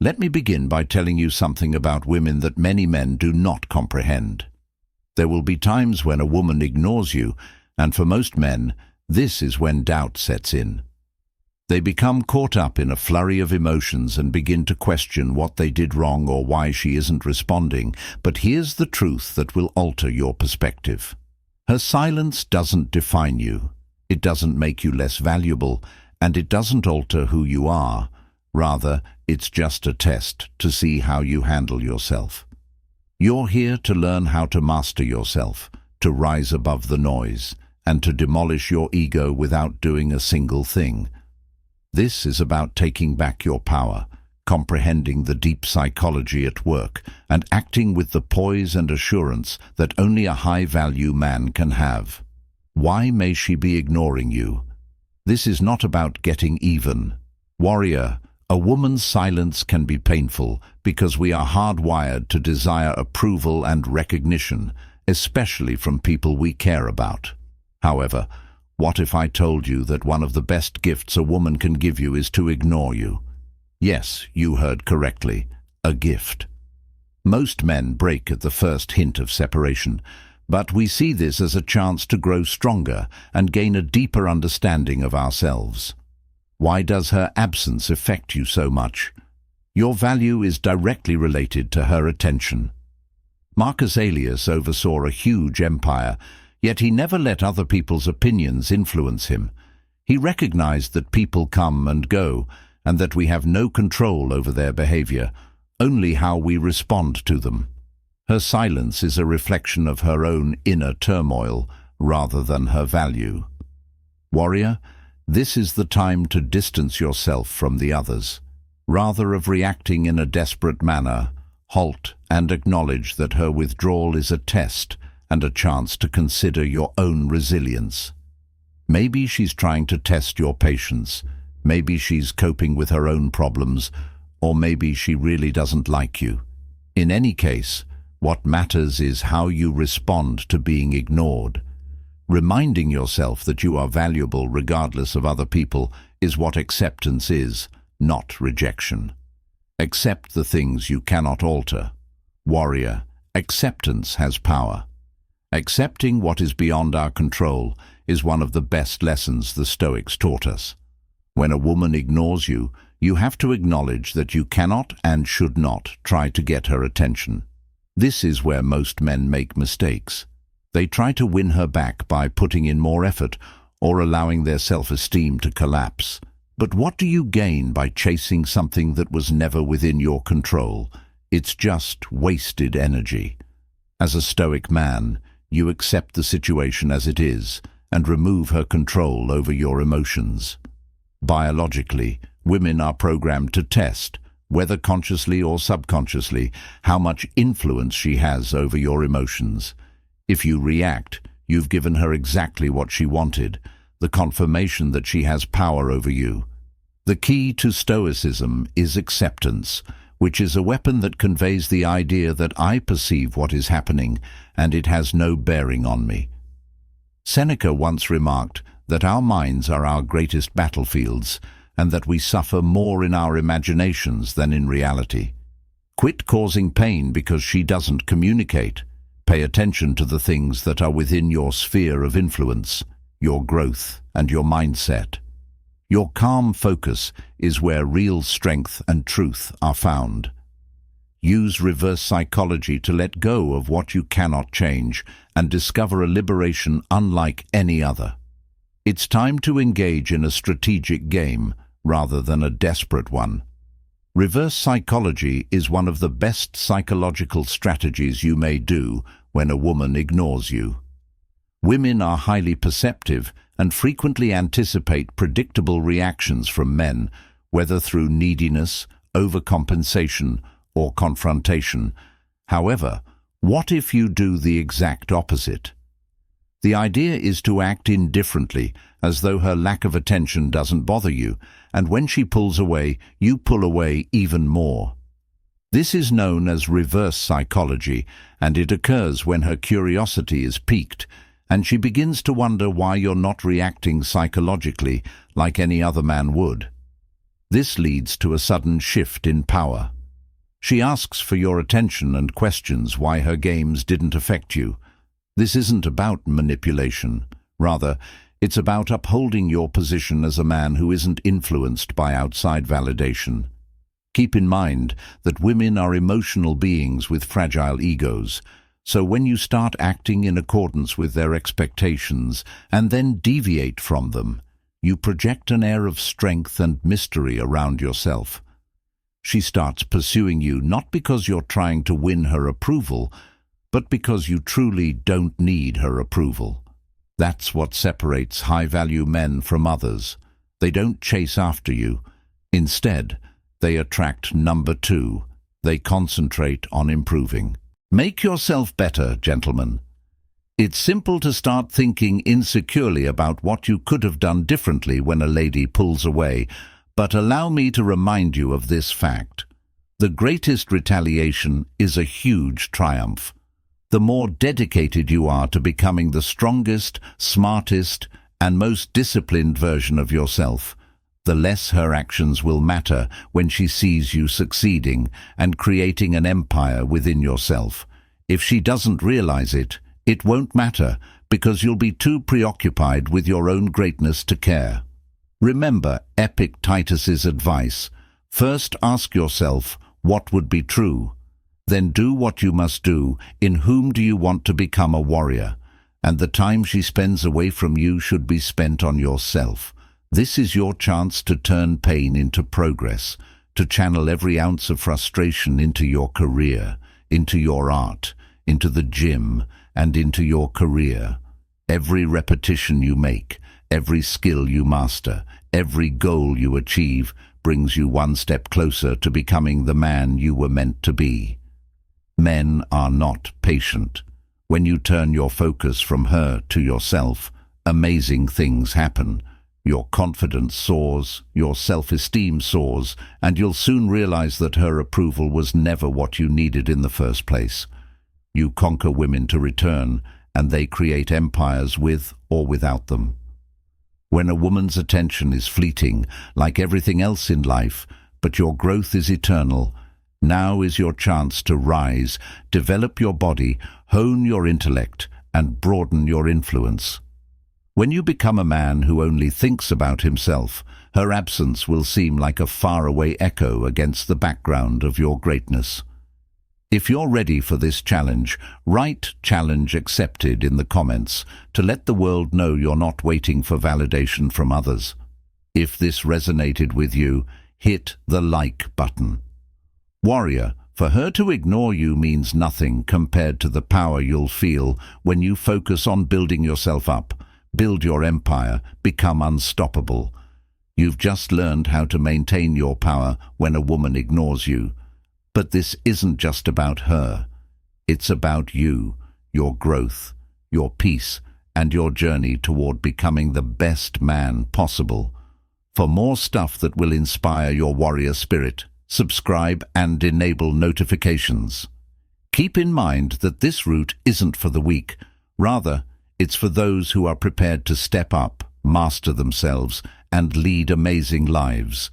Let me begin by telling you something about women that many men do not comprehend. There will be times when a woman ignores you, and for most men, this is when doubt sets in. They become caught up in a flurry of emotions and begin to question what they did wrong or why she isn't responding. But here's the truth that will alter your perspective. Her silence doesn't define you. It doesn't make you less valuable, and it doesn't alter who you are. Rather, it's just a test to see how you handle yourself. You're here to learn how to master yourself, to rise above the noise, and to demolish your ego without doing a single thing. This is about taking back your power, comprehending the deep psychology at work, and acting with the poise and assurance that only a high-value man can have. Why may she be ignoring you? This is not about getting even. Warrior, a woman's silence can be painful because we are hardwired to desire approval and recognition, especially from people we care about. However, what if I told you that one of the best gifts a woman can give you is to ignore you? Yes, you heard correctly, a gift. Most men break at the first hint of separation, but we see this as a chance to grow stronger and gain a deeper understanding of ourselves. Why does her absence affect you so much? Your value is directly related to her attention. Marcus Aurelius oversaw a huge empire, yet he never let other people's opinions influence him. He recognized that people come and go, and that we have no control over their behavior, only how we respond to them. Her silence is a reflection of her own inner turmoil, rather than her value. Warrior, this is the time to distance yourself from the others. Rather of reacting in a desperate manner, halt and acknowledge that her withdrawal is a test and a chance to consider your own resilience. Maybe she's trying to test your patience, maybe she's coping with her own problems, or maybe she really doesn't like you. In any case, what matters is how you respond to being ignored. Reminding yourself that you are valuable regardless of other people is what acceptance is, not rejection. Accept the things you cannot alter. Warrior, acceptance has power. Accepting what is beyond our control is one of the best lessons the Stoics taught us. When a woman ignores you, you have to acknowledge that you cannot and should not try to get her attention. This is where most men make mistakes. They try to win her back by putting in more effort or allowing their self-esteem to collapse. But what do you gain by chasing something that was never within your control? It's just wasted energy. As a Stoic man, you accept the situation as it is and remove her control over your emotions. Biologically, women are programmed to test, whether consciously or subconsciously, how much influence she has over your emotions. If you react, you've given her exactly what she wanted, the confirmation that she has power over you. The key to Stoicism is acceptance, which is a weapon that conveys the idea that I perceive what is happening and it has no bearing on me. Seneca once remarked that our minds are our greatest battlefields and that we suffer more in our imaginations than in reality. Quit causing pain because she doesn't communicate. Pay attention to the things that are within your sphere of influence, your growth and your mindset. Your calm focus is where real strength and truth are found. Use reverse psychology to let go of what you cannot change and discover a liberation unlike any other. It's time to engage in a strategic game rather than a desperate one. Reverse psychology is one of the best psychological strategies you may do when a woman ignores you. Women are highly perceptive and frequently anticipate predictable reactions from men, whether through neediness, overcompensation, or confrontation. However, what if you do the exact opposite? The idea is to act indifferently, as though her lack of attention doesn't bother you, and when she pulls away, you pull away even more. This is known as reverse psychology, and it occurs when her curiosity is piqued, and she begins to wonder why you're not reacting psychologically like any other man would. This leads to a sudden shift in power. She asks for your attention and questions why her games didn't affect you. This isn't about manipulation. Rather, it's about upholding your position as a man who isn't influenced by outside validation. Keep in mind that women are emotional beings with fragile egos, so when you start acting in accordance with their expectations and then deviate from them, you project an air of strength and mystery around yourself. She starts pursuing you not because you're trying to win her approval, but because you truly don't need her approval. That's what separates high-value men from others. They don't chase after you. Instead, they attract number two. They concentrate on improving. Make yourself better, gentlemen. It's simple to start thinking insecurely about what you could have done differently when a lady pulls away, but allow me to remind you of this fact. The greatest retaliation is a huge triumph. The more dedicated you are to becoming the strongest, smartest, and most disciplined version of yourself, the less her actions will matter when she sees you succeeding and creating an empire within yourself. If she doesn't realize it, it won't matter because you'll be too preoccupied with your own greatness to care. Remember Epictetus's advice. First ask yourself what would be true. Then do what you must do. In whom do you want to become a warrior? And the time she spends away from you should be spent on yourself. This is your chance to turn pain into progress, to channel every ounce of frustration into your career, into your art, into the gym, and into your career. Every repetition you make, every skill you master, every goal you achieve brings you one step closer to becoming the man you were meant to be. Men are not patient. When you turn your focus from her to yourself, amazing things happen. Your confidence soars, your self-esteem soars, and you'll soon realize that her approval was never what you needed in the first place. You conquer women to return, and they create empires with or without them. When a woman's attention is fleeting, like everything else in life, but your growth is eternal, now is your chance to rise, develop your body, hone your intellect, and broaden your influence. When you become a man who only thinks about himself, her absence will seem like a faraway echo against the background of your greatness. If you're ready for this challenge, write "Challenge Accepted" in the comments to let the world know you're not waiting for validation from others. If this resonated with you, hit the like button. Warrior, for her to ignore you means nothing compared to the power you'll feel when you focus on building yourself up. Build your empire, become unstoppable. You've just learned how to maintain your power when a woman ignores you. But this isn't just about her. It's about you, your growth, your peace, and your journey toward becoming the best man possible. For more stuff that will inspire your warrior spirit, subscribe and enable notifications. Keep in mind that this route isn't for the weak. Rather, it's for those who are prepared to step up, master themselves, and lead amazing lives.